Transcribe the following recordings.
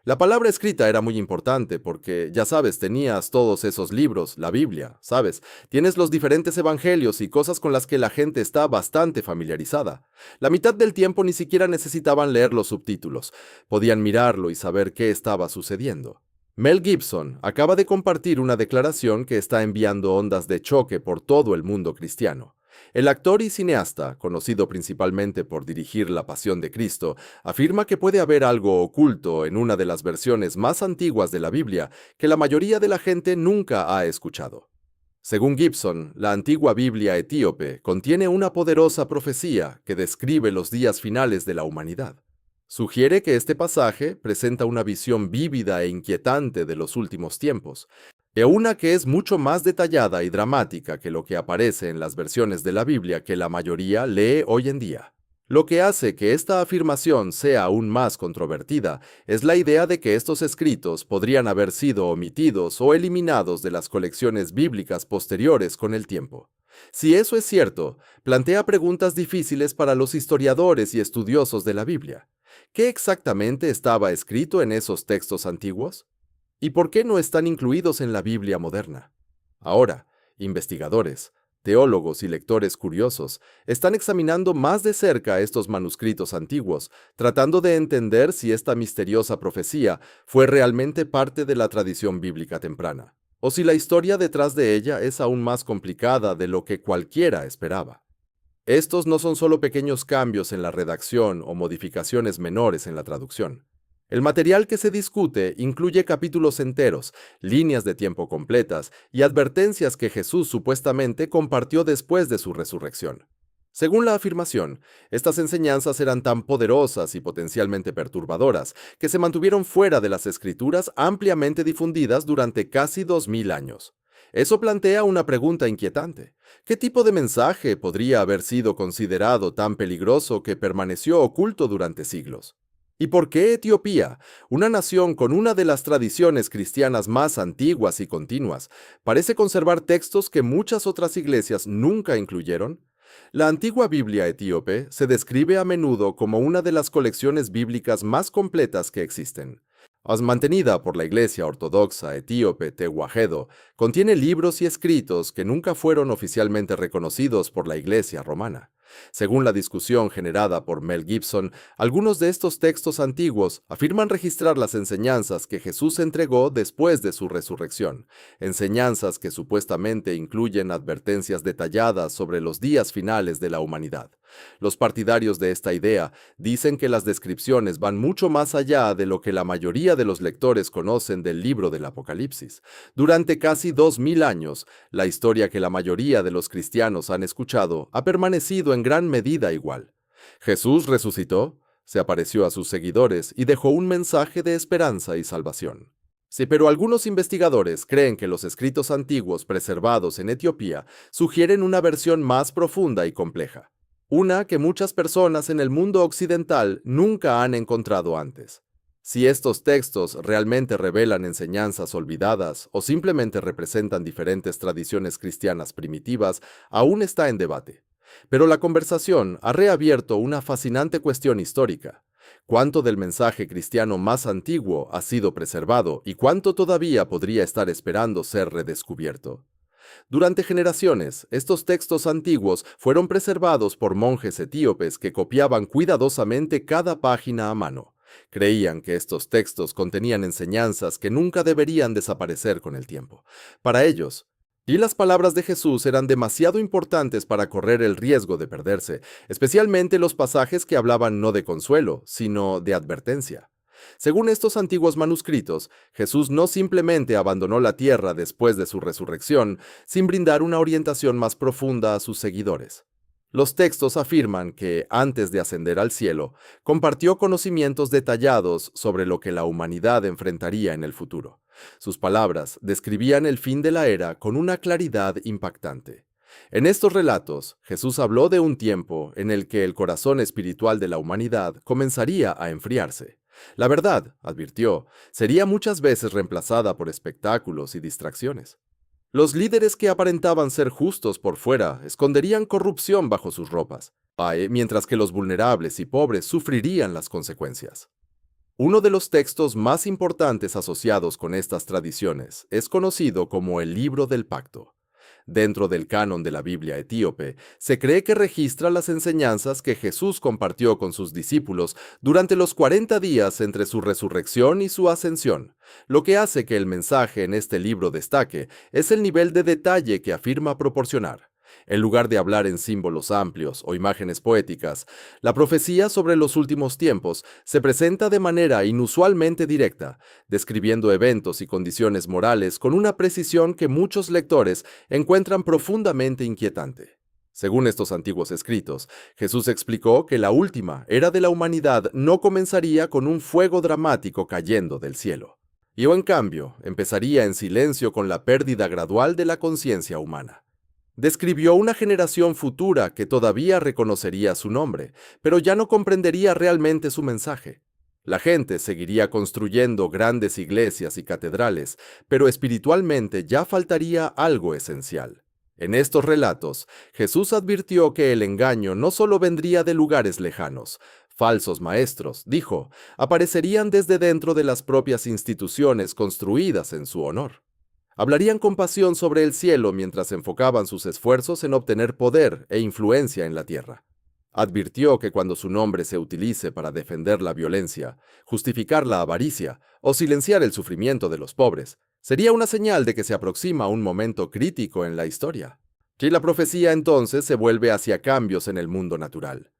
La palabra escrita era muy importante porque, ya sabes, tenías todos esos libros, la Biblia, ¿sabes? Tienes los diferentes evangelios y cosas con las que la gente está bastante familiarizada. La mitad del tiempo ni siquiera necesitaban leer los subtítulos, podían mirarlo y saber qué estaba sucediendo. Mel Gibson acaba de compartir una declaración que está enviando ondas de choque por todo el mundo cristiano. El actor y cineasta, conocido principalmente por dirigir La Pasión de Cristo, afirma que puede haber algo oculto en una de las versiones más antiguas de la Biblia que la mayoría de la gente nunca ha escuchado. Según Gibson, la antigua Biblia etíope contiene una poderosa profecía que describe los días finales de la humanidad. Sugiere que este pasaje presenta una visión vívida e inquietante de los últimos tiempos, y una que es mucho más detallada y dramática que lo que aparece en las versiones de la Biblia que la mayoría lee hoy en día. Lo que hace que esta afirmación sea aún más controvertida es la idea de que estos escritos podrían haber sido omitidos o eliminados de las colecciones bíblicas posteriores con el tiempo. Si eso es cierto, plantea preguntas difíciles para los historiadores y estudiosos de la Biblia. ¿Qué exactamente estaba escrito en esos textos antiguos? ¿Y por qué no están incluidos en la Biblia moderna? Ahora, investigadores, teólogos y lectores curiosos están examinando más de cerca estos manuscritos antiguos, tratando de entender si esta misteriosa profecía fue realmente parte de la tradición bíblica temprana, o si la historia detrás de ella es aún más complicada de lo que cualquiera esperaba. Estos no son solo pequeños cambios en la redacción o modificaciones menores en la traducción. El material que se discute incluye capítulos enteros, líneas de tiempo completas y advertencias que Jesús supuestamente compartió después de su resurrección. Según la afirmación, estas enseñanzas eran tan poderosas y potencialmente perturbadoras que se mantuvieron fuera de las Escrituras ampliamente difundidas durante casi 2000 años. Eso plantea una pregunta inquietante. ¿Qué tipo de mensaje podría haber sido considerado tan peligroso que permaneció oculto durante siglos? ¿Y por qué Etiopía, una nación con una de las tradiciones cristianas más antiguas y continuas, parece conservar textos que muchas otras iglesias nunca incluyeron? La antigua Biblia etíope se describe a menudo como una de las colecciones bíblicas más completas que existen. Mantenida por la Iglesia Ortodoxa Etíope Tehuahedo, contiene libros y escritos que nunca fueron oficialmente reconocidos por la Iglesia romana. Según la discusión generada por Mel Gibson, algunos de estos textos antiguos afirman registrar las enseñanzas que Jesús entregó después de su resurrección, enseñanzas que supuestamente incluyen advertencias detalladas sobre los días finales de la humanidad. Los partidarios de esta idea dicen que las descripciones van mucho más allá de lo que la mayoría de los lectores conocen del libro del Apocalipsis. Durante casi 2000 años, la historia que la mayoría de los cristianos han escuchado ha permanecido en gran medida igual. Jesús resucitó, se apareció a sus seguidores y dejó un mensaje de esperanza y salvación. Sí, pero algunos investigadores creen que los escritos antiguos preservados en Etiopía sugieren una versión más profunda y compleja, una que muchas personas en el mundo occidental nunca han encontrado antes. Si estos textos realmente revelan enseñanzas olvidadas o simplemente representan diferentes tradiciones cristianas primitivas, aún está en debate. Pero la conversación ha reabierto una fascinante cuestión histórica. ¿Cuánto del mensaje cristiano más antiguo ha sido preservado y cuánto todavía podría estar esperando ser redescubierto? Durante generaciones, estos textos antiguos fueron preservados por monjes etíopes que copiaban cuidadosamente cada página a mano. Creían que estos textos contenían enseñanzas que nunca deberían desaparecer con el tiempo. Para ellos, y las palabras de Jesús eran demasiado importantes para correr el riesgo de perderse, especialmente los pasajes que hablaban no de consuelo, sino de advertencia. Según estos antiguos manuscritos, Jesús no simplemente abandonó la tierra después de su resurrección, sin brindar una orientación más profunda a sus seguidores. Los textos afirman que, antes de ascender al cielo, compartió conocimientos detallados sobre lo que la humanidad enfrentaría en el futuro. Sus palabras describían el fin de la era con una claridad impactante. En estos relatos, Jesús habló de un tiempo en el que el corazón espiritual de la humanidad comenzaría a enfriarse. La verdad, advirtió, sería muchas veces reemplazada por espectáculos y distracciones. Los líderes que aparentaban ser justos por fuera esconderían corrupción bajo sus ropas, mientras que los vulnerables y pobres sufrirían las consecuencias. Uno de los textos más importantes asociados con estas tradiciones es conocido como el Libro del Pacto. Dentro del canon de la Biblia etíope, se cree que registra las enseñanzas que Jesús compartió con sus discípulos durante los 40 días entre su resurrección y su ascensión. Lo que hace que el mensaje en este libro destaque es el nivel de detalle que afirma proporcionar. En lugar de hablar en símbolos amplios o imágenes poéticas, la profecía sobre los últimos tiempos se presenta de manera inusualmente directa, describiendo eventos y condiciones morales con una precisión que muchos lectores encuentran profundamente inquietante. Según estos antiguos escritos, Jesús explicó que la última era de la humanidad no comenzaría con un fuego dramático cayendo del cielo. En cambio, empezaría en silencio con la pérdida gradual de la conciencia humana. Describió una generación futura que todavía reconocería su nombre, pero ya no comprendería realmente su mensaje. La gente seguiría construyendo grandes iglesias y catedrales, pero espiritualmente ya faltaría algo esencial. En estos relatos, Jesús advirtió que el engaño no solo vendría de lugares lejanos. Falsos maestros, dijo, aparecerían desde dentro de las propias instituciones construidas en su honor. Hablarían con pasión sobre el cielo mientras enfocaban sus esfuerzos en obtener poder e influencia en la tierra. Advirtió que cuando su nombre se utilice para defender la violencia, justificar la avaricia o silenciar el sufrimiento de los pobres, sería una señal de que se aproxima un momento crítico en la historia. Y la profecía entonces se vuelve hacia cambios en el mundo natural.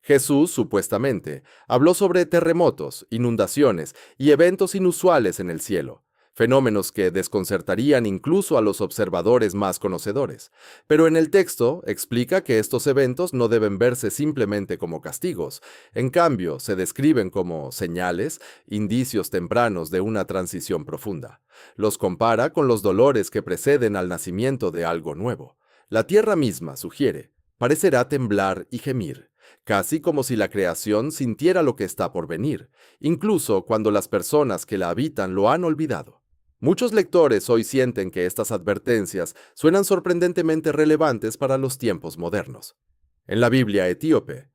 Jesús, supuestamente, habló sobre terremotos, inundaciones y eventos inusuales en el cielo, fenómenos que desconcertarían incluso a los observadores más conocedores. Pero en el texto explica que estos eventos no deben verse simplemente como castigos. En cambio, se describen como señales, indicios tempranos de una transición profunda. Los compara con los dolores que preceden al nacimiento de algo nuevo. La tierra misma, sugiere, parecerá temblar y gemir, casi como si la creación sintiera lo que está por venir, incluso cuando las personas que la habitan lo han olvidado. Muchos lectores hoy sienten que estas advertencias suenan sorprendentemente relevantes para los tiempos modernos. En la Biblia etíope,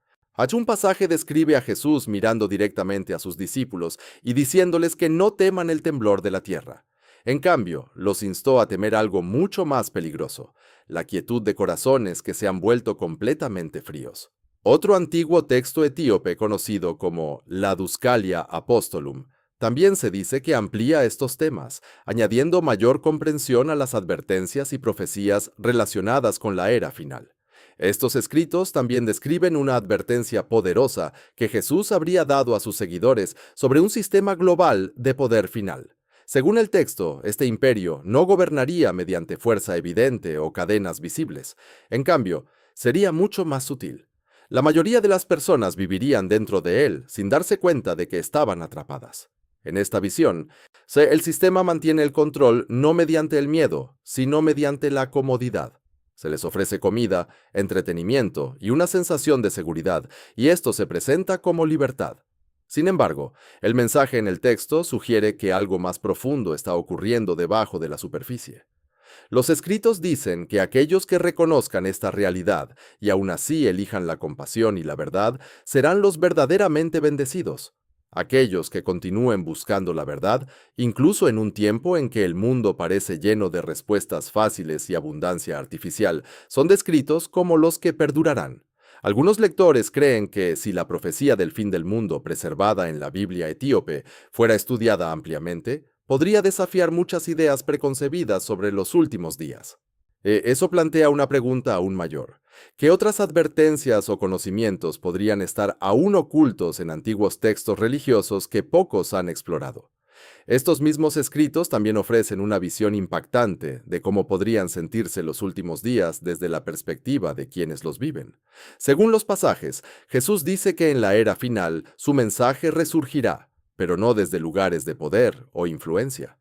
un pasaje describe a Jesús mirando directamente a sus discípulos y diciéndoles que no teman el temblor de la tierra. En cambio, los instó a temer algo mucho más peligroso, la quietud de corazones que se han vuelto completamente fríos. Otro antiguo texto etíope conocido como la Duscalia Apostolum también se dice que amplía estos temas, añadiendo mayor comprensión a las advertencias y profecías relacionadas con la era final. Estos escritos también describen una advertencia poderosa que Jesús habría dado a sus seguidores sobre un sistema global de poder final. Según el texto, este imperio no gobernaría mediante fuerza evidente o cadenas visibles. En cambio, sería mucho más sutil. La mayoría de las personas vivirían dentro de él sin darse cuenta de que estaban atrapadas. En esta visión, el sistema mantiene el control no mediante el miedo, sino mediante la comodidad. Se les ofrece comida, entretenimiento y una sensación de seguridad, y esto se presenta como libertad. Sin embargo, el mensaje en el texto sugiere que algo más profundo está ocurriendo debajo de la superficie. Los escritos dicen que aquellos que reconozcan esta realidad y aún así elijan la compasión y la verdad serán los verdaderamente bendecidos. Aquellos que continúen buscando la verdad, incluso en un tiempo en que el mundo parece lleno de respuestas fáciles y abundancia artificial, son descritos como los que perdurarán. Algunos lectores creen que si la profecía del fin del mundo preservada en la Biblia etíope fuera estudiada ampliamente, podría desafiar muchas ideas preconcebidas sobre los últimos días. Eso plantea una pregunta aún mayor. ¿Qué otras advertencias o conocimientos podrían estar aún ocultos en antiguos textos religiosos que pocos han explorado? Estos mismos escritos también ofrecen una visión impactante de cómo podrían sentirse los últimos días desde la perspectiva de quienes los viven. Según los pasajes, Jesús dice que en la era final su mensaje resurgirá, pero no desde lugares de poder o influencia.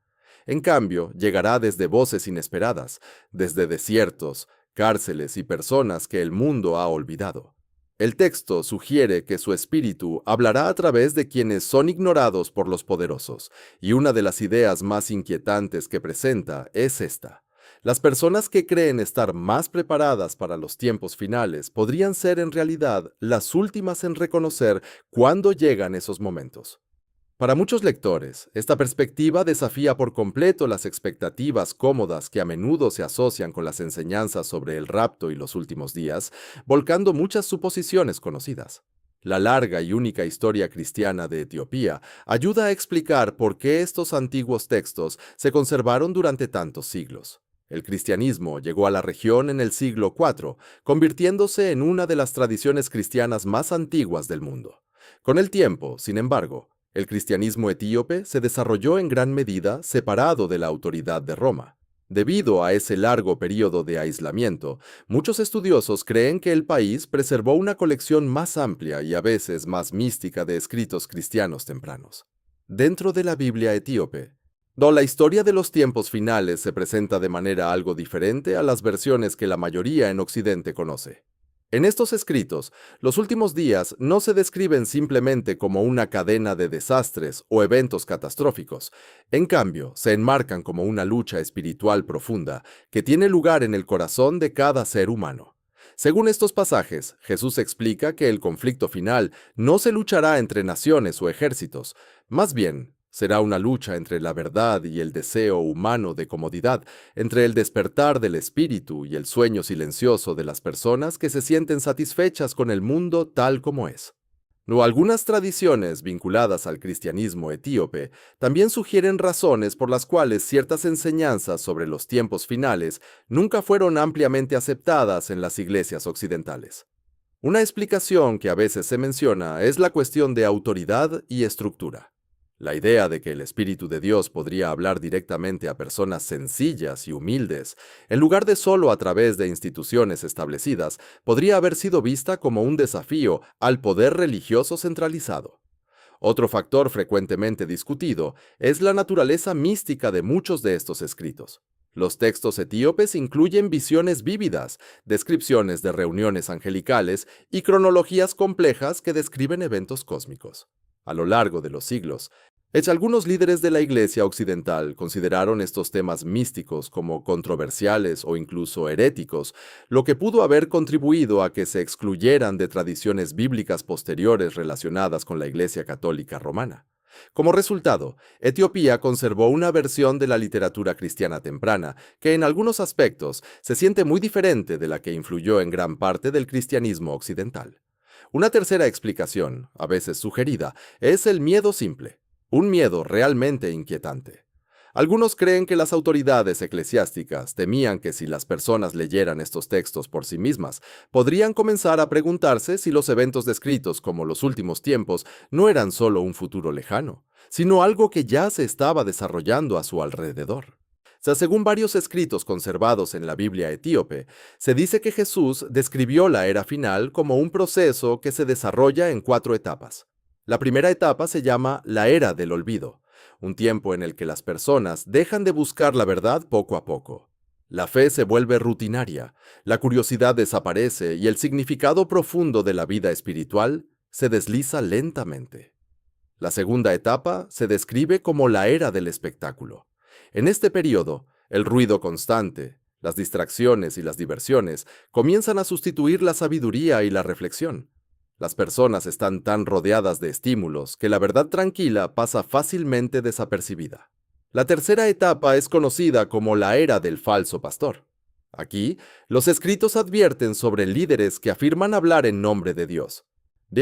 En cambio, llegará desde voces inesperadas, desde desiertos, cárceles y personas que el mundo ha olvidado. El texto sugiere que su espíritu hablará a través de quienes son ignorados por los poderosos, y una de las ideas más inquietantes que presenta es esta. Las personas que creen estar más preparadas para los tiempos finales podrían ser en realidad las últimas en reconocer cuándo llegan esos momentos. Para muchos lectores, esta perspectiva desafía por completo las expectativas cómodas que a menudo se asocian con las enseñanzas sobre el rapto y los últimos días, volcando muchas suposiciones conocidas. La larga y única historia cristiana de Etiopía ayuda a explicar por qué estos antiguos textos se conservaron durante tantos siglos. El cristianismo llegó a la región en el siglo IV, convirtiéndose en una de las tradiciones cristianas más antiguas del mundo. Con el tiempo, sin embargo, el cristianismo etíope se desarrolló en gran medida separado de la autoridad de Roma. Debido a ese largo periodo de aislamiento, muchos estudiosos creen que el país preservó una colección más amplia y a veces más mística de escritos cristianos tempranos. Dentro de la Biblia etíope, la historia de los tiempos finales se presenta de manera algo diferente a las versiones que la mayoría en Occidente conoce. En estos escritos, los últimos días no se describen simplemente como una cadena de desastres o eventos catastróficos. En cambio, se enmarcan como una lucha espiritual profunda que tiene lugar en el corazón de cada ser humano. Según estos pasajes, Jesús explica que el conflicto final no se luchará entre naciones o ejércitos, más bien, será una lucha entre la verdad y el deseo humano de comodidad, entre el despertar del espíritu y el sueño silencioso de las personas que se sienten satisfechas con el mundo tal como es. Algunas tradiciones vinculadas al cristianismo etíope también sugieren razones por las cuales ciertas enseñanzas sobre los tiempos finales nunca fueron ampliamente aceptadas en las iglesias occidentales. Una explicación que a veces se menciona es la cuestión de autoridad y estructura. La idea de que el Espíritu de Dios podría hablar directamente a personas sencillas y humildes, en lugar de solo a través de instituciones establecidas, podría haber sido vista como un desafío al poder religioso centralizado. Otro factor frecuentemente discutido es la naturaleza mística de muchos de estos escritos. Los textos etíopes incluyen visiones vívidas, descripciones de reuniones angelicales y cronologías complejas que describen eventos cósmicos. A lo largo de los siglos, algunos líderes de la Iglesia occidental consideraron estos temas místicos como controversiales o incluso heréticos, lo que pudo haber contribuido a que se excluyeran de tradiciones bíblicas posteriores relacionadas con la Iglesia Católica Romana. Como resultado, Etiopía conservó una versión de la literatura cristiana temprana que en algunos aspectos se siente muy diferente de la que influyó en gran parte del cristianismo occidental. Una tercera explicación, a veces sugerida, es el miedo simple. Un miedo realmente inquietante. Algunos creen que las autoridades eclesiásticas temían que si las personas leyeran estos textos por sí mismas, podrían comenzar a preguntarse si los eventos descritos como los últimos tiempos no eran solo un futuro lejano, sino algo que ya se estaba desarrollando a su alrededor. Según varios escritos conservados en la Biblia etíope, se dice que Jesús describió la era final como un proceso que se desarrolla en 4 etapas. La primera etapa se llama la era del olvido, un tiempo en el que las personas dejan de buscar la verdad poco a poco. La fe se vuelve rutinaria, la curiosidad desaparece y el significado profundo de la vida espiritual se desliza lentamente. La segunda etapa se describe como la era del espectáculo. En este periodo, el ruido constante, las distracciones y las diversiones comienzan a sustituir la sabiduría y la reflexión. Las personas están tan rodeadas de estímulos que la verdad tranquila pasa fácilmente desapercibida. La tercera etapa es conocida como la era del falso pastor. Aquí, los escritos advierten sobre líderes que afirman hablar en nombre de Dios,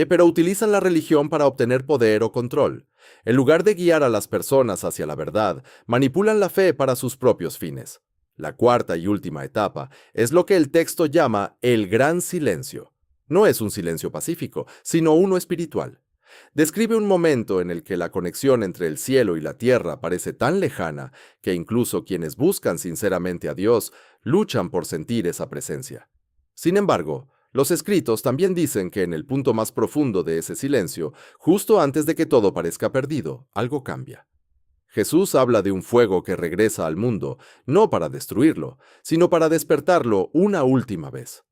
pero utilizan la religión para obtener poder o control. En lugar de guiar a las personas hacia la verdad, manipulan la fe para sus propios fines. La cuarta y última etapa es lo que el texto llama el gran silencio. No es un silencio pacífico, sino uno espiritual. Describe un momento en el que la conexión entre el cielo y la tierra parece tan lejana que incluso quienes buscan sinceramente a Dios luchan por sentir esa presencia. Sin embargo, los escritos también dicen que en el punto más profundo de ese silencio, justo antes de que todo parezca perdido, algo cambia. Jesús habla de un fuego que regresa al mundo, no para destruirlo, sino para despertarlo una última vez.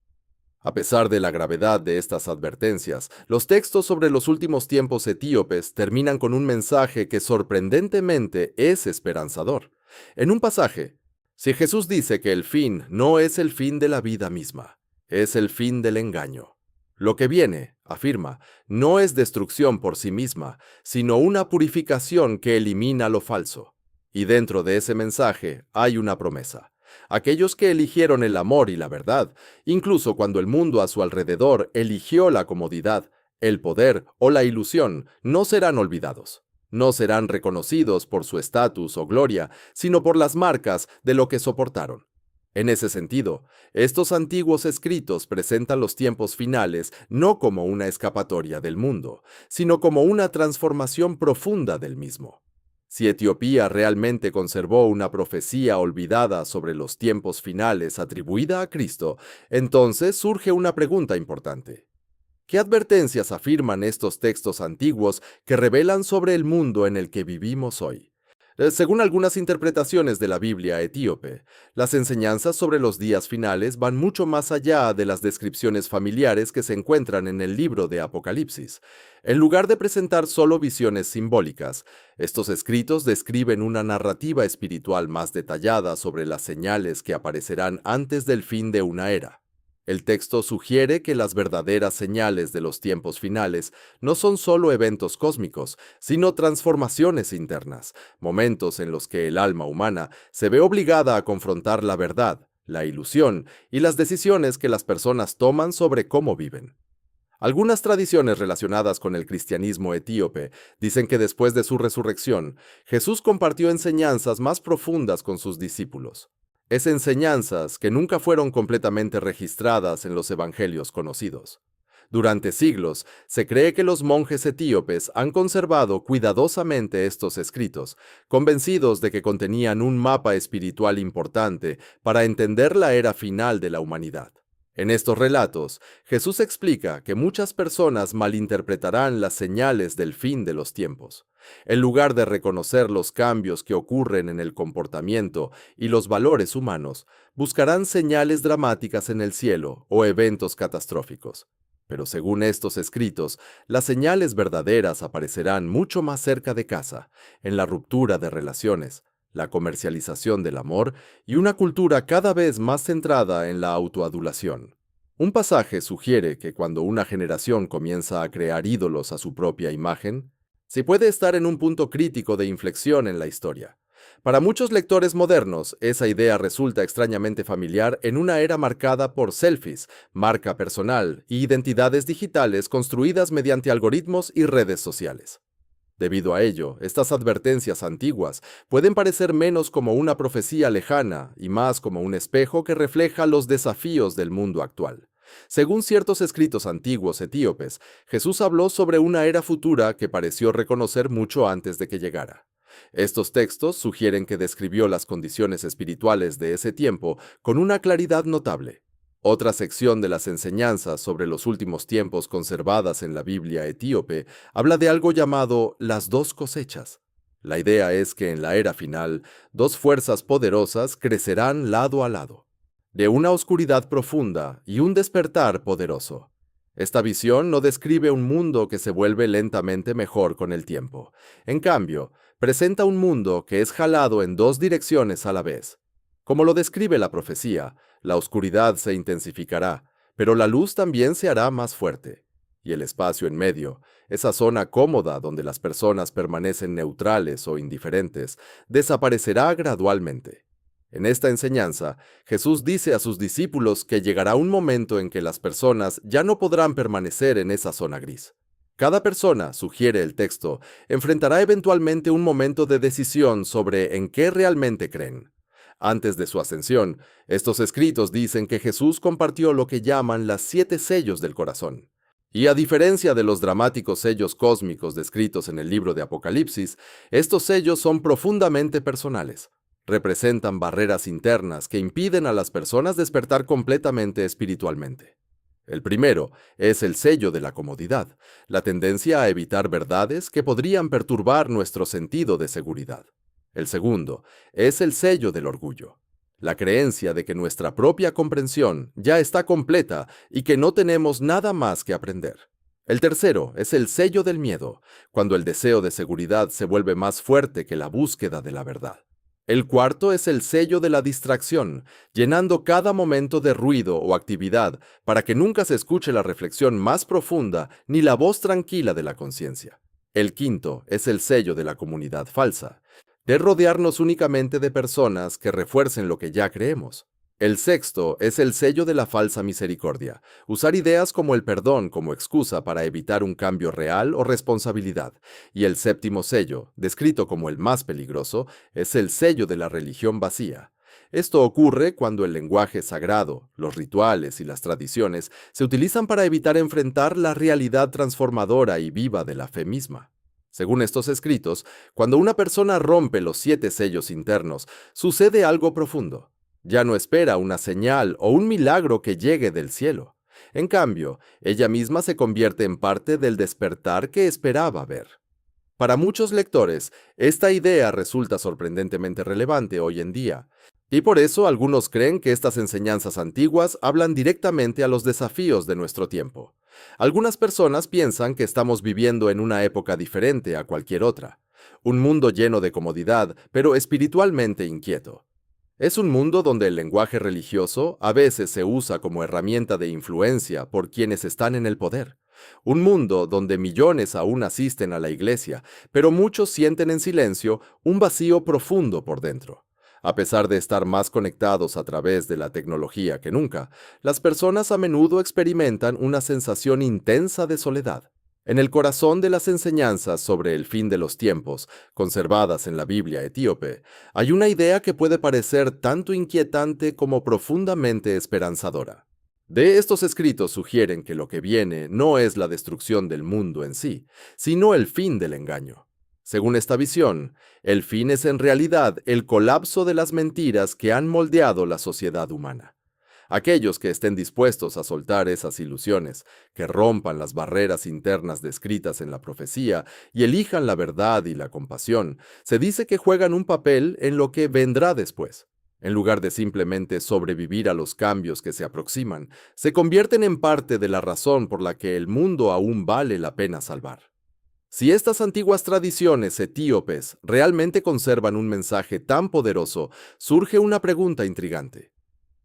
A pesar de la gravedad de estas advertencias, los textos sobre los últimos tiempos etíopes terminan con un mensaje que sorprendentemente es esperanzador. En un pasaje, si Jesús dice que el fin no es el fin de la vida misma, es el fin del engaño. Lo que viene, Afirma, no es destrucción por sí misma, sino una purificación que elimina lo falso. Y dentro de ese mensaje hay una promesa. Aquellos que eligieron el amor y la verdad, incluso cuando el mundo a su alrededor eligió la comodidad, el poder o la ilusión, no serán olvidados. No serán reconocidos por su estatus o gloria, sino por las marcas de lo que soportaron. En ese sentido, estos antiguos escritos presentan los tiempos finales no como una escapatoria del mundo, sino como una transformación profunda del mismo. Si Etiopía realmente conservó una profecía olvidada sobre los tiempos finales atribuida a Cristo, entonces surge una pregunta importante. ¿Qué advertencias afirman estos textos antiguos que revelan sobre el mundo en el que vivimos hoy? Según algunas interpretaciones de la Biblia etíope, las enseñanzas sobre los días finales van mucho más allá de las descripciones familiares que se encuentran en el libro de Apocalipsis. En lugar de presentar solo visiones simbólicas, estos escritos describen una narrativa espiritual más detallada sobre las señales que aparecerán antes del fin de una era. El texto sugiere que las verdaderas señales de los tiempos finales no son solo eventos cósmicos, sino transformaciones internas, momentos en los que el alma humana se ve obligada a confrontar la verdad, la ilusión y las decisiones que las personas toman sobre cómo viven. Algunas tradiciones relacionadas con el cristianismo etíope dicen que después de su resurrección, Jesús compartió enseñanzas más profundas con sus discípulos. Es enseñanzas que nunca fueron completamente registradas en los evangelios conocidos. Durante siglos, se cree que los monjes etíopes han conservado cuidadosamente estos escritos, convencidos de que contenían un mapa espiritual importante para entender la era final de la humanidad. En estos relatos, Jesús explica que muchas personas malinterpretarán las señales del fin de los tiempos. En lugar de reconocer los cambios que ocurren en el comportamiento y los valores humanos, buscarán señales dramáticas en el cielo o eventos catastróficos. Pero según estos escritos, las señales verdaderas aparecerán mucho más cerca de casa, en la ruptura de relaciones, la comercialización del amor y una cultura cada vez más centrada en la autoadulación. Un pasaje sugiere que cuando una generación comienza a crear ídolos a su propia imagen, se puede estar en un punto crítico de inflexión en la historia. Para muchos lectores modernos, esa idea resulta extrañamente familiar en una era marcada por selfies, marca personal y identidades digitales construidas mediante algoritmos y redes sociales. Debido a ello, estas advertencias antiguas pueden parecer menos como una profecía lejana y más como un espejo que refleja los desafíos del mundo actual. Según ciertos escritos antiguos etíopes, Jesús habló sobre una era futura que pareció reconocer mucho antes de que llegara. Estos textos sugieren que describió las condiciones espirituales de ese tiempo con una claridad notable. Otra sección de las enseñanzas sobre los últimos tiempos conservadas en la Biblia etíope habla de algo llamado las dos cosechas. La idea es que en la era final, dos fuerzas poderosas crecerán lado a lado, de una oscuridad profunda y un despertar poderoso. Esta visión no describe un mundo que se vuelve lentamente mejor con el tiempo. En cambio, presenta un mundo que es jalado en dos direcciones a la vez. Como lo describe la profecía, la oscuridad se intensificará, pero la luz también se hará más fuerte. Y el espacio en medio, esa zona cómoda donde las personas permanecen neutrales o indiferentes, desaparecerá gradualmente. En esta enseñanza, Jesús dice a sus discípulos que llegará un momento en que las personas ya no podrán permanecer en esa zona gris. Cada persona, sugiere el texto, enfrentará eventualmente un momento de decisión sobre en qué realmente creen. Antes de su ascensión, estos escritos dicen que Jesús compartió lo que llaman las 7 sellos del corazón. Y a diferencia de los dramáticos sellos cósmicos descritos en el libro de Apocalipsis, estos sellos son profundamente personales. Representan barreras internas que impiden a las personas despertar completamente espiritualmente. El primero es el sello de la comodidad, la tendencia a evitar verdades que podrían perturbar nuestro sentido de seguridad. El segundo es el sello del orgullo, la creencia de que nuestra propia comprensión ya está completa y que no tenemos nada más que aprender. El tercero es el sello del miedo, cuando el deseo de seguridad se vuelve más fuerte que la búsqueda de la verdad. El cuarto es el sello de la distracción, llenando cada momento de ruido o actividad para que nunca se escuche la reflexión más profunda ni la voz tranquila de la conciencia. El quinto es el sello de la comunidad falsa, de rodearnos únicamente de personas que refuercen lo que ya creemos. El sexto es el sello de la falsa misericordia, usar ideas como el perdón como excusa para evitar un cambio real o responsabilidad. Y el séptimo sello, descrito como el más peligroso, es el sello de la religión vacía. Esto ocurre cuando el lenguaje sagrado, los rituales y las tradiciones se utilizan para evitar enfrentar la realidad transformadora y viva de la fe misma. Según estos escritos, cuando una persona rompe los 7 sellos internos, sucede algo profundo. Ya no espera una señal o un milagro que llegue del cielo. En cambio, ella misma se convierte en parte del despertar que esperaba ver. Para muchos lectores, esta idea resulta sorprendentemente relevante hoy en día, y por eso algunos creen que estas enseñanzas antiguas hablan directamente a los desafíos de nuestro tiempo. Algunas personas piensan que estamos viviendo en una época diferente a cualquier otra, un mundo lleno de comodidad, pero espiritualmente inquieto. Es un mundo donde el lenguaje religioso a veces se usa como herramienta de influencia por quienes están en el poder. Un mundo donde millones aún asisten a la iglesia, pero muchos sienten en silencio un vacío profundo por dentro. A pesar de estar más conectados a través de la tecnología que nunca, las personas a menudo experimentan una sensación intensa de soledad. En el corazón de las enseñanzas sobre el fin de los tiempos, conservadas en la Biblia etíope, hay una idea que puede parecer tanto inquietante como profundamente esperanzadora. De estos escritos sugieren que lo que viene no es la destrucción del mundo en sí, sino el fin del engaño. Según esta visión, el fin es en realidad el colapso de las mentiras que han moldeado la sociedad humana. Aquellos que estén dispuestos a soltar esas ilusiones, que rompan las barreras internas descritas en la profecía y elijan la verdad y la compasión, se dice que juegan un papel en lo que vendrá después. En lugar de simplemente sobrevivir a los cambios que se aproximan, se convierten en parte de la razón por la que el mundo aún vale la pena salvar. Si estas antiguas tradiciones etíopes realmente conservan un mensaje tan poderoso, surge una pregunta intrigante.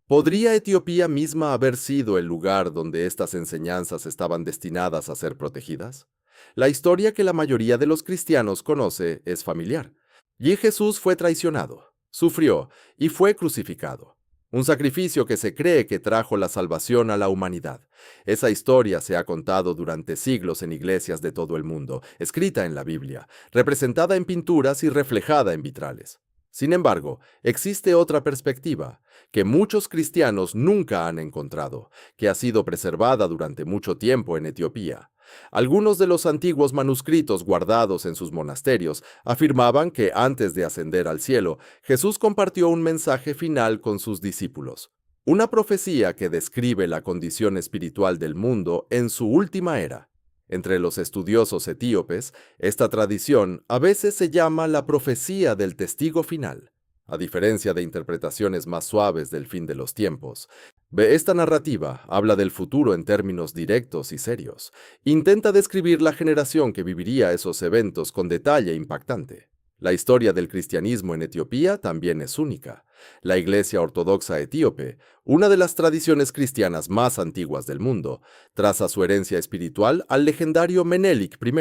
¿Podría Etiopía misma haber sido el lugar donde estas enseñanzas estaban destinadas a ser protegidas? La historia que la mayoría de los cristianos conoce es familiar. Y Jesús fue traicionado, sufrió y fue crucificado. Un sacrificio que se cree que trajo la salvación a la humanidad. Esa historia se ha contado durante siglos en iglesias de todo el mundo, escrita en la Biblia, representada en pinturas y reflejada en vitrales. Sin embargo, existe otra perspectiva, que muchos cristianos nunca han encontrado, que ha sido preservada durante mucho tiempo en Etiopía. Algunos de los antiguos manuscritos guardados en sus monasterios afirmaban que antes de ascender al cielo, Jesús compartió un mensaje final con sus discípulos, una profecía que describe la condición espiritual del mundo en su última era. Entre los estudiosos etíopes, esta tradición a veces se llama la profecía del testigo final. A diferencia de interpretaciones más suaves del fin de los tiempos, esta narrativa habla del futuro en términos directos y serios. Intenta describir la generación que viviría esos eventos con detalle impactante. La historia del cristianismo en Etiopía también es única. La Iglesia Ortodoxa Etíope, una de las tradiciones cristianas más antiguas del mundo, traza su herencia espiritual al legendario Menelik I,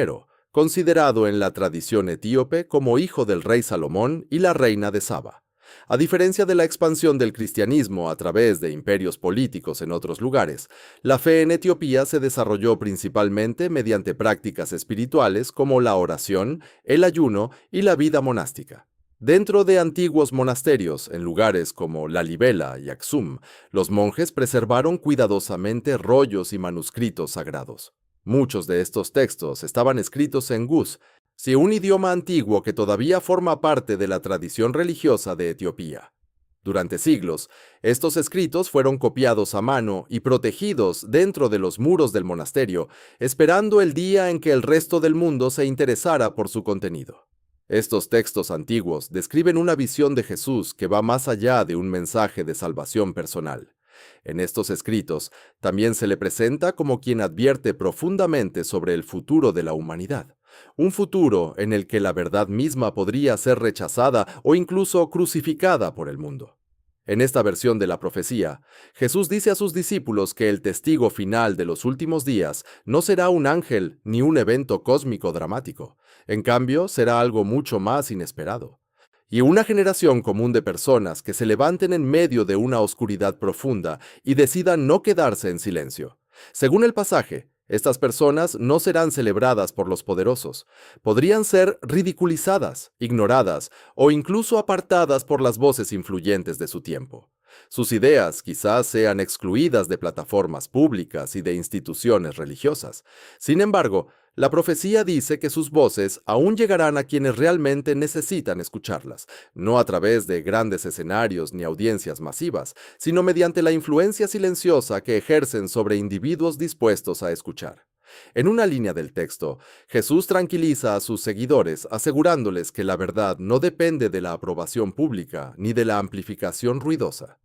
considerado en la tradición etíope como hijo del rey Salomón y la reina de Saba. A diferencia de la expansión del cristianismo a través de imperios políticos en otros lugares, la fe en Etiopía se desarrolló principalmente mediante prácticas espirituales como la oración, el ayuno y la vida monástica. Dentro de antiguos monasterios, en lugares como Lalibela y Aksum, los monjes preservaron cuidadosamente rollos y manuscritos sagrados. Muchos de estos textos estaban escritos en Gus, un idioma antiguo que todavía forma parte de la tradición religiosa de Etiopía. Durante siglos, estos escritos fueron copiados a mano y protegidos dentro de los muros del monasterio, esperando el día en que el resto del mundo se interesara por su contenido. Estos textos antiguos describen una visión de Jesús que va más allá de un mensaje de salvación personal. En estos escritos, también se le presenta como quien advierte profundamente sobre el futuro de la humanidad, un futuro en el que la verdad misma podría ser rechazada o incluso crucificada por el mundo. En esta versión de la profecía, Jesús dice a sus discípulos que el testigo final de los últimos días no será un ángel ni un evento cósmico dramático. En cambio, será algo mucho más inesperado. Y una generación común de personas que se levanten en medio de una oscuridad profunda y decidan no quedarse en silencio. Según el pasaje, estas personas no serán celebradas por los poderosos. Podrían ser ridiculizadas, ignoradas o incluso apartadas por las voces influyentes de su tiempo. Sus ideas quizás sean excluidas de plataformas públicas y de instituciones religiosas. Sin embargo, la profecía dice que sus voces aún llegarán a quienes realmente necesitan escucharlas, no a través de grandes escenarios ni audiencias masivas, sino mediante la influencia silenciosa que ejercen sobre individuos dispuestos a escuchar. En una línea del texto, Jesús tranquiliza a sus seguidores asegurándoles que la verdad no depende de la aprobación pública ni de la amplificación ruidosa.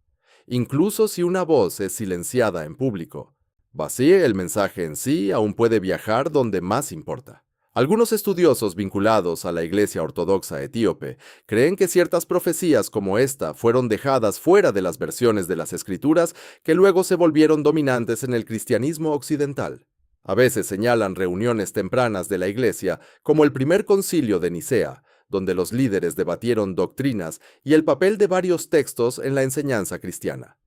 Incluso si una voz es silenciada en público, vacíe el mensaje en sí aún puede viajar donde más importa. Algunos estudiosos vinculados a la Iglesia Ortodoxa etíope creen que ciertas profecías como esta fueron dejadas fuera de las versiones de las Escrituras que luego se volvieron dominantes en el cristianismo occidental. A veces señalan reuniones tempranas de la Iglesia, como el primer concilio de Nicea, donde los líderes debatieron doctrinas y el papel de varios textos en la enseñanza cristiana.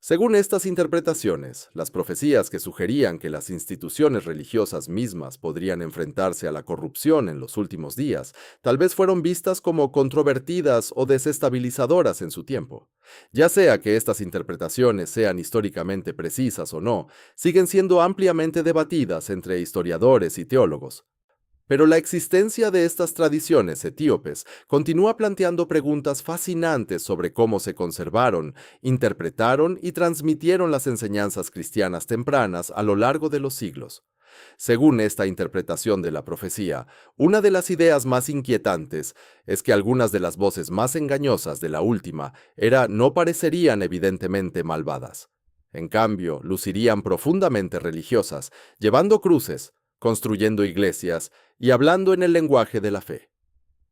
Según estas interpretaciones, las profecías que sugerían que las instituciones religiosas mismas podrían enfrentarse a la corrupción en los últimos días, tal vez fueron vistas como controvertidas o desestabilizadoras en su tiempo. Ya sea que estas interpretaciones sean históricamente precisas o no, siguen siendo ampliamente debatidas entre historiadores y teólogos. Pero la existencia de estas tradiciones etíopes continúa planteando preguntas fascinantes sobre cómo se conservaron, interpretaron y transmitieron las enseñanzas cristianas tempranas a lo largo de los siglos. Según esta interpretación de la profecía, una de las ideas más inquietantes es que algunas de las voces más engañosas de la última era no parecerían evidentemente malvadas. En cambio, lucirían profundamente religiosas, llevando cruces, construyendo iglesias y hablando en el lenguaje de la fe.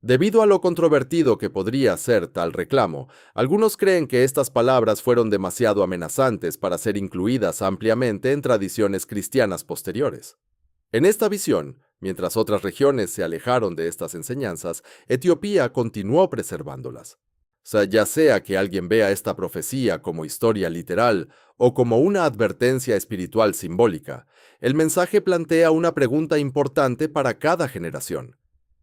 Debido a lo controvertido que podría ser tal reclamo, algunos creen que estas palabras fueron demasiado amenazantes para ser incluidas ampliamente en tradiciones cristianas posteriores. En esta visión, mientras otras regiones se alejaron de estas enseñanzas, Etiopía continuó preservándolas. Ya sea que alguien vea esta profecía como historia literal o como una advertencia espiritual simbólica, el mensaje plantea una pregunta importante para cada generación.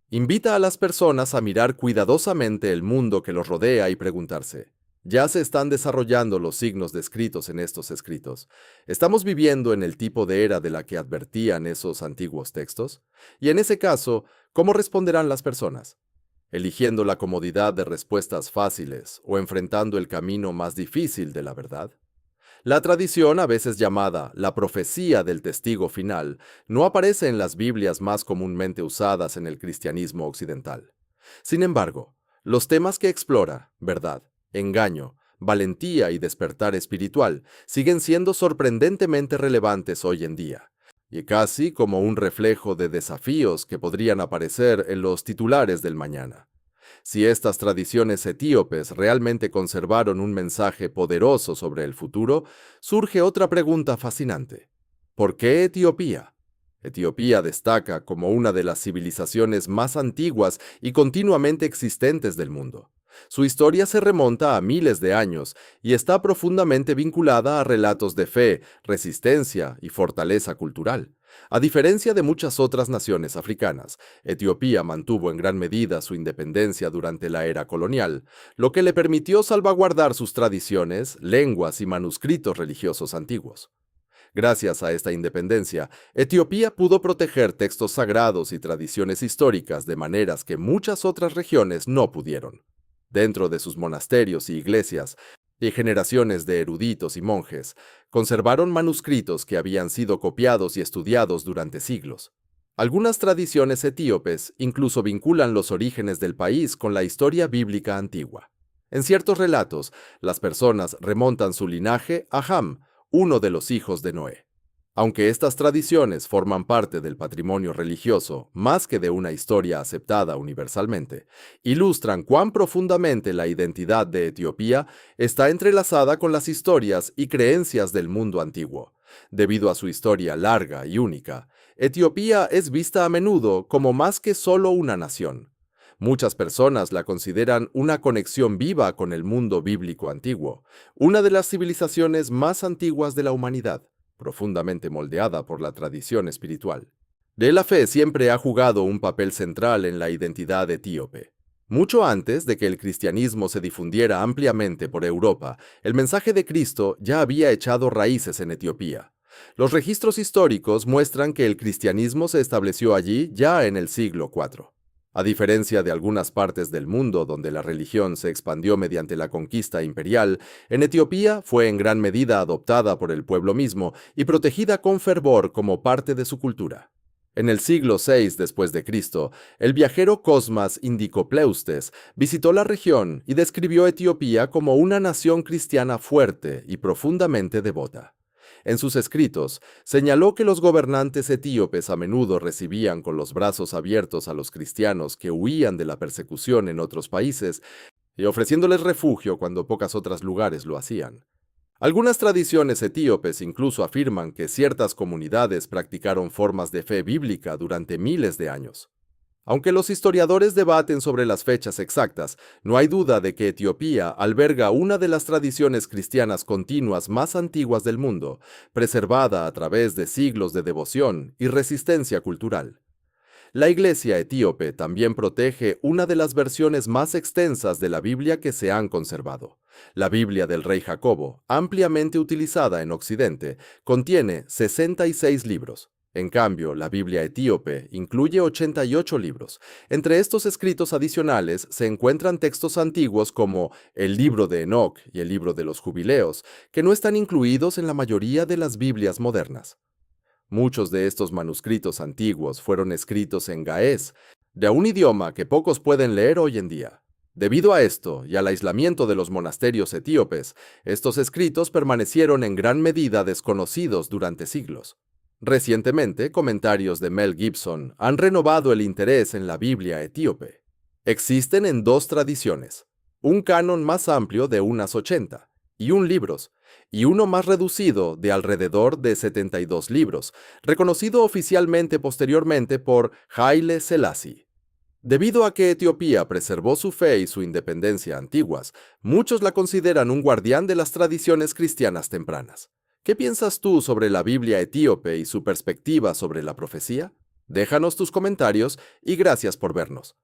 Invita a las personas a mirar cuidadosamente el mundo que los rodea y preguntarse, ¿ya se están desarrollando los signos descritos en estos escritos? ¿Estamos viviendo en el tipo de era de la que advertían esos antiguos textos? Y en ese caso, ¿cómo responderán las personas? ¿Eligiendo la comodidad de respuestas fáciles o enfrentando el camino más difícil de la verdad? La tradición, a veces llamada la profecía del testigo final, no aparece en las Biblias más comúnmente usadas en el cristianismo occidental. Sin embargo, los temas que explora, verdad, engaño, valentía y despertar espiritual, siguen siendo sorprendentemente relevantes hoy en día, y casi como un reflejo de desafíos que podrían aparecer en los titulares del mañana. Si estas tradiciones etíopes realmente conservaron un mensaje poderoso sobre el futuro, surge otra pregunta fascinante. ¿Por qué Etiopía? Etiopía destaca como una de las civilizaciones más antiguas y continuamente existentes del mundo. Su historia se remonta a miles de años y está profundamente vinculada a relatos de fe, resistencia y fortaleza cultural. A diferencia de muchas otras naciones africanas, Etiopía mantuvo en gran medida su independencia durante la era colonial, lo que le permitió salvaguardar sus tradiciones, lenguas y manuscritos religiosos antiguos. Gracias a esta independencia, Etiopía pudo proteger textos sagrados y tradiciones históricas de maneras que muchas otras regiones no pudieron. Dentro de sus monasterios y iglesias, y generaciones de eruditos y monjes conservaron manuscritos que habían sido copiados y estudiados durante siglos. Algunas tradiciones etíopes incluso vinculan los orígenes del país con la historia bíblica antigua. En ciertos relatos, las personas remontan su linaje a Ham, uno de los hijos de Noé. Aunque estas tradiciones forman parte del patrimonio religioso más que de una historia aceptada universalmente, ilustran cuán profundamente la identidad de Etiopía está entrelazada con las historias y creencias del mundo antiguo. Debido a su historia larga y única, Etiopía es vista a menudo como más que solo una nación. Muchas personas la consideran una conexión viva con el mundo bíblico antiguo, una de las civilizaciones más antiguas de la humanidad, profundamente moldeada por la tradición espiritual. De la fe siempre ha jugado un papel central en la identidad etíope. Mucho antes de que el cristianismo se difundiera ampliamente por Europa, el mensaje de Cristo ya había echado raíces en Etiopía. Los registros históricos muestran que el cristianismo se estableció allí ya en el siglo IV. A diferencia de algunas partes del mundo donde la religión se expandió mediante la conquista imperial, en Etiopía fue en gran medida adoptada por el pueblo mismo y protegida con fervor como parte de su cultura. En el siglo VI después de Cristo, el viajero Cosmas Indicopleustes visitó la región y describió Etiopía como una nación cristiana fuerte y profundamente devota. En sus escritos, señaló que los gobernantes etíopes a menudo recibían con los brazos abiertos a los cristianos que huían de la persecución en otros países y ofreciéndoles refugio cuando pocas otras lugares lo hacían. Algunas tradiciones etíopes incluso afirman que ciertas comunidades practicaron formas de fe bíblica durante miles de años. Aunque los historiadores debaten sobre las fechas exactas, no hay duda de que Etiopía alberga una de las tradiciones cristianas continuas más antiguas del mundo, preservada a través de siglos de devoción y resistencia cultural. La Iglesia etíope también protege una de las versiones más extensas de la Biblia que se han conservado. La Biblia del Rey Jacobo, ampliamente utilizada en Occidente, contiene 66 libros. En cambio, la Biblia etíope incluye 88 libros. Entre estos escritos adicionales se encuentran textos antiguos como el Libro de Enoc y el Libro de los Jubileos, que no están incluidos en la mayoría de las Biblias modernas. Muchos de estos manuscritos antiguos fueron escritos en gaés, de un idioma que pocos pueden leer hoy en día. Debido a esto y al aislamiento de los monasterios etíopes, estos escritos permanecieron en gran medida desconocidos durante siglos. Recientemente, comentarios de Mel Gibson han renovado el interés en la Biblia etíope. Existen en dos tradiciones, un canon más amplio de unas 80 y un libros, y uno más reducido de alrededor de 72 libros, reconocido oficialmente posteriormente por Haile Selassie. Debido a que Etiopía preservó su fe y su independencia antiguas, muchos la consideran un guardián de las tradiciones cristianas tempranas. ¿Qué piensas tú sobre la Biblia etíope y su perspectiva sobre la profecía? Déjanos tus comentarios y gracias por vernos.